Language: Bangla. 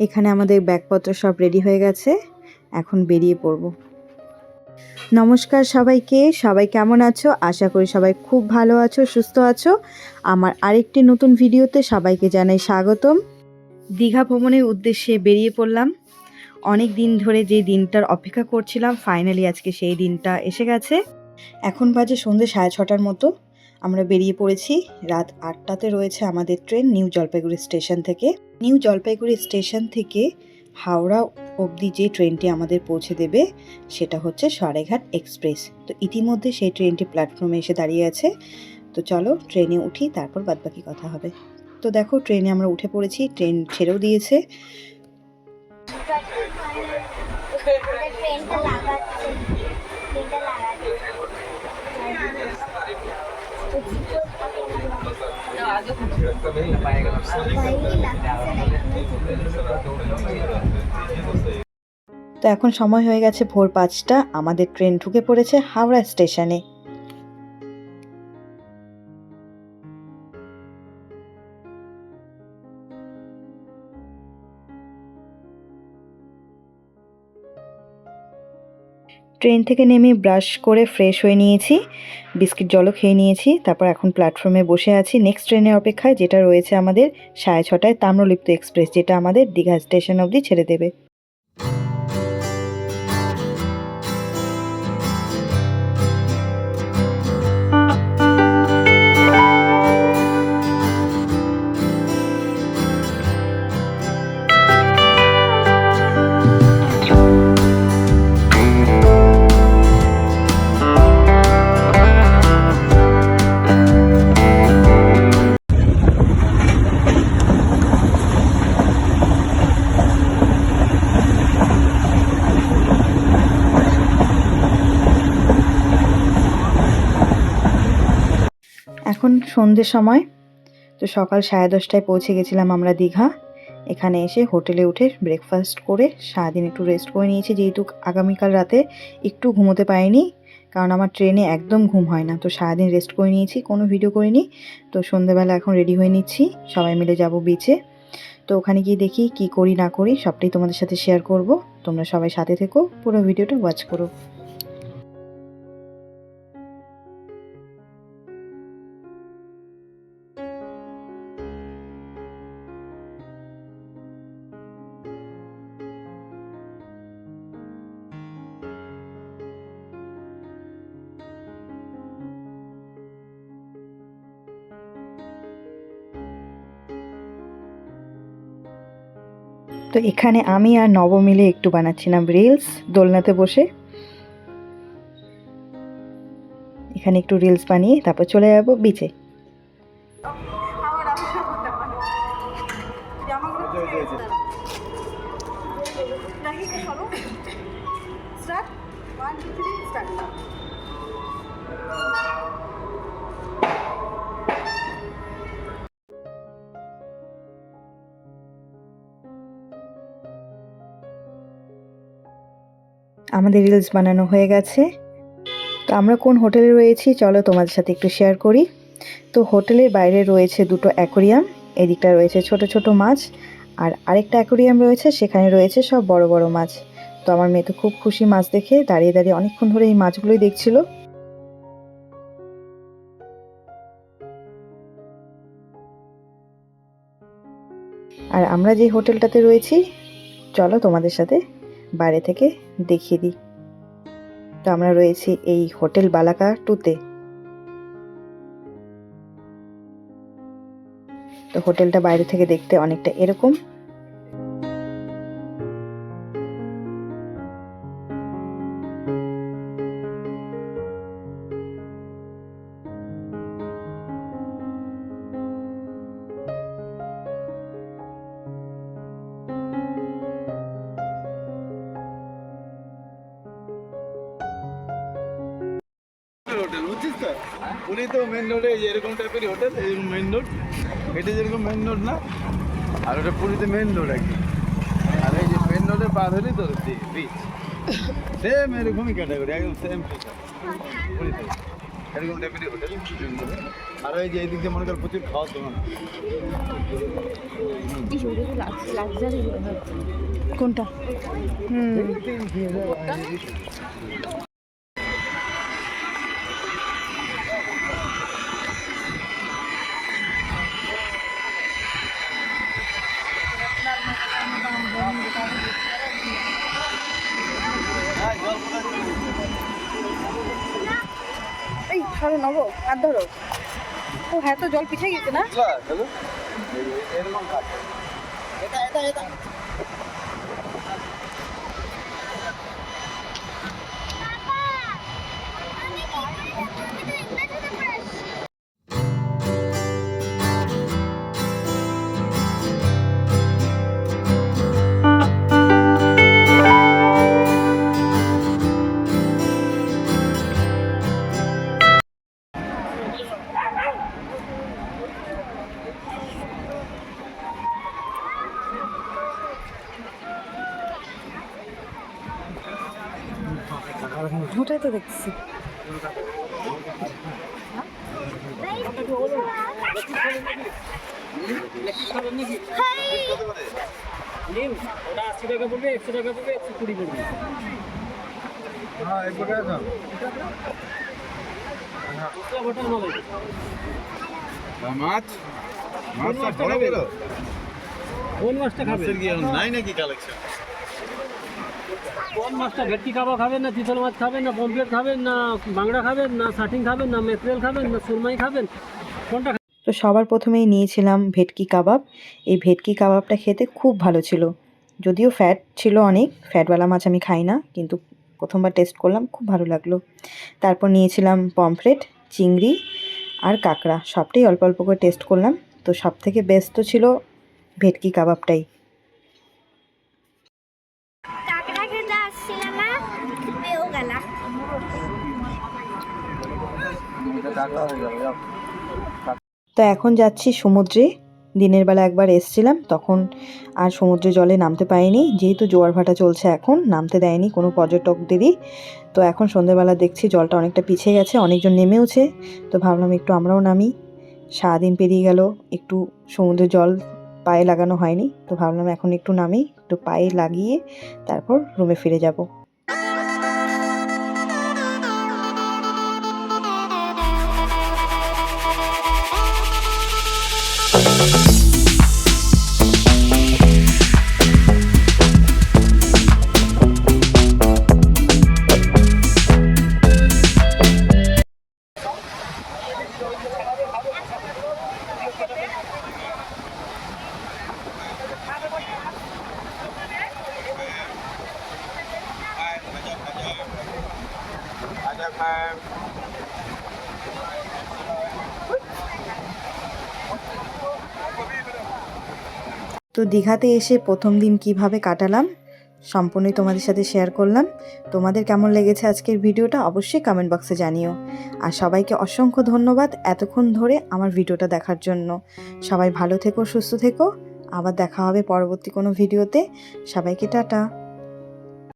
এখানে আমাদের ব্যাগপত্র সব রেডি হয়ে গেছে, এখন বেরিয়ে পড়ব। নমস্কার সবাইকে, সবাই কেমন আছো? আশা করি সবাই খুব ভালো আছো, সুস্থ আছো। আমার আরেকটি নতুন ভিডিওতে সবাইকে জানাই স্বাগতম। দীঘা ভ্রমণের উদ্দেশ্যে বেরিয়ে পড়লাম। অনেক দিন ধরে যে দিনটার অপেক্ষা করছিলাম, ফাইনালি আজকে সেই দিনটা এসে গেছে। এখন বাজে সন্ধ্যে 6:30টার মতো। আমরা বেরিয়ে পড়েছি। রাত 8টাতে রয়েছে আমাদের ট্রেন নিউ জলপাইগুড়ি স্টেশন থেকে। নিউ জলপাইগুড়ি স্টেশন থেকে হাওড়া অবধি যে ট্রেনটি আমাদের পৌঁছে দেবে সেটা হচ্ছে সরাইঘাট এক্সপ্রেস। তো ইতিমধ্যে সেই ট্রেনটি প্ল্যাটফর্মে এসে দাঁড়িয়ে আছে। তো চলো ট্রেনে উঠি, তারপর বাদবাকি কথা হবে। তো দেখো ট্রেনে আমরা উঠে পড়েছি, ট্রেন ছেড়েও দিয়েছে। তো এখন সময় হয়ে গেছে ভোর 5টা। আমাদের ট্রেন ঢুকে পড়েছে হাওড়া স্টেশনে। ট্রেন থেকে নেমে ব্রাশ করে ফ্রেশ হয়ে নিয়েছি, বিস্কিট জলও খেয়ে নিয়েছি। তারপর এখন প্ল্যাটফর্মে বসে আছি নেক্সট ট্রেনের অপেক্ষায়, যেটা রয়েছে আমাদের 6:30টায় তাম্রলিপ্ত এক্সপ্রেস, যেটা আমাদের দীঘা স্টেশন অবধি ছেড়ে দেবে। এখন সন্ধ্যের সময়। তো সকাল 10:30টায় পৌঁছে গেছিলাম আমরা দীঘা। এখানে এসে হোটেলে উঠে ব্রেকফাস্ট করে সারাদিন একটু রেস্ট করে নিয়েছি, যেহেতু আগামীকাল রাতে একটু ঘুমোতে পারিনি, কারণ আমার ট্রেনে একদম ঘুম হয় না। তো সারাদিন রেস্ট করে নিয়েছি, কোনো ভিডিও করিনি। তো সন্ধ্যেবেলা এখন রেডি হয়ে নিচ্ছি, সবাই মিলে যাব বিচে। তো ওখানে গিয়ে দেখি কি করি না করি সবটাই তোমাদের সাথে শেয়ার করব। তোমরা সবাই সাথে থেকো, পুরো ভিডিওটা ওয়াচ করো। তো এখানে আমি আর নব মিলে একটু বানাচ্ছিলাম রিলস দোলনাতে বসে। এখানে একটু রিলস বানিয়ে তারপর চলে যাব বিচে। আমাদের রিলস বানানো হয়ে গেছে। তো আমরা কোন হোটেলে রয়েছি চলো তোমাদের সাথে একটু শেয়ার করি। তো হোটেলের বাইরে রয়েছে দুটো অ্যাকোরিয়াম, এদিকটা রয়েছে ছোট ছোট মাছ, আর আরেকটা অ্যাকোরিয়াম রয়েছে, সেখানে রয়েছে সব বড় বড় মাছ। তো আমার মেয়ে তো খুব খুশি মাছ দেখে, দাঁড়িয়ে দাঁড়িয়ে অনেকক্ষণ ধরে এই মাছগুলোই দেখছিল। আর আমরা যে হোটেলটাতে রয়েছি চলো তোমাদের সাথে বাইরে থেকে দেখিয়ে দিই। তো আমরা রয়েছি এই হোটেল বালাকা 2-তে। তো হোটেলটা বাইরে থেকে দেখতে অনেকটা এরকম। হোটেল বুঝছিস তো, পুরী তো মেন রোডে এরকম টাইপের হোটেল, এই মেন রোড, এটা যেরকম মেন রোড না, আর ওটা পুরীতে মেন রোড একদম। আর এই যে মেন রোডে পার হলি তোর বিচ, সেম এরকমই ক্যাটাগরি, একদম সেম পুরীতে এরকম টাইপেরই হোটেল। আর ওই যে এই দিক দিয়ে মনে কর প্রচুর খাওয়ার দোকান। কোনটা? এই ধরো নেবো, হাত ধরো। ও হ্যাঁ, তো জল পিছিয়ে গেছে না? এরকম কাজ। এটা ওটাই তো দেখছি। ওটা 80 টাকা পড়বে, 100 টাকা পড়বে, 120 পড়বে। হ্যাঁ, এই পড়ে আছে। বটল মাল আছে। মাছ সব বড় বড়। কোন মাছটা খাবে? মাছের কি এখন নাই নাকি কালেকশন? কোন মাছটা? ভেটকি কাবাব খাবেন না চিতল মাছ খাবেন না পমফ্রেট খাবেন না বাংলা খাবেন না সাটিং খাবেন না মেকরেল খাবেন না সুরমাই খাবেন? কোনটা? তো সবার প্রথমেই নিয়েছিলাম ভেটকি কাবাব। এই ভেটকি কাবাবটা খেতে খুব ভালো ছিল, যদিও ফ্যাট ছিল অনেক। ফ্যাটওয়ালা মাছ আমি খাই না, কিন্তু প্রথমবার টেস্ট করলাম, খুব ভালো লাগলো। তারপর নিয়েছিলাম পমফ্রেট, চিংড়ি আর কাঁকড়া, সবটাই অল্প অল্প করে টেস্ট করলাম। তো সব থেকে বেস্ট তো ছিল ভেটকি কাবাবটাই। কাকড়া খেতে আসছিলাম না, পেয়েও গেলাম। তো এখন যাচ্ছি সমুদ্রে। দিনের বেলা একবার এসছিলাম, তখন আর সমুদ্রে জলে নামতে পারিনি, যেহেতু জোয়ার ভাটা চলছে এখন নামতে দেয়নি কোনো পর্যটকদেরই। তো এখন সন্ধ্যেবেলা দেখছি জলটা অনেকটা পিছিয়ে গেছে, অনেকজন নেমেওছে। তো ভাবলাম একটু আমরাও নামি। সারাদিন পেরিয়ে গেল, একটু সমুদ্রের জল পায়ে লাগানো হয়নি। তো ভাবলাম এখন একটু নামি, একটু পায়ে লাগিয়ে তারপর রুমে ফিরে যাব। তো দীঘাতে এসে প্রথম দিন কিভাবে কাটালাম সম্পূর্ণই তোমাদের সাথে শেয়ার করলাম। তোমাদের কেমন লেগেছে আজকের ভিডিওটা অবশ্যই কমেন্ট বক্সে জানিও। আর সবাইকে অসংখ্য ধন্যবাদ এতক্ষণ ধরে আমার ভিডিওটা দেখার জন্য। সবাই ভালো থেকো, সুস্থ থেকো। আবার দেখা হবে পরবর্তী কোনো ভিডিওতে। সবাইকে টাটা।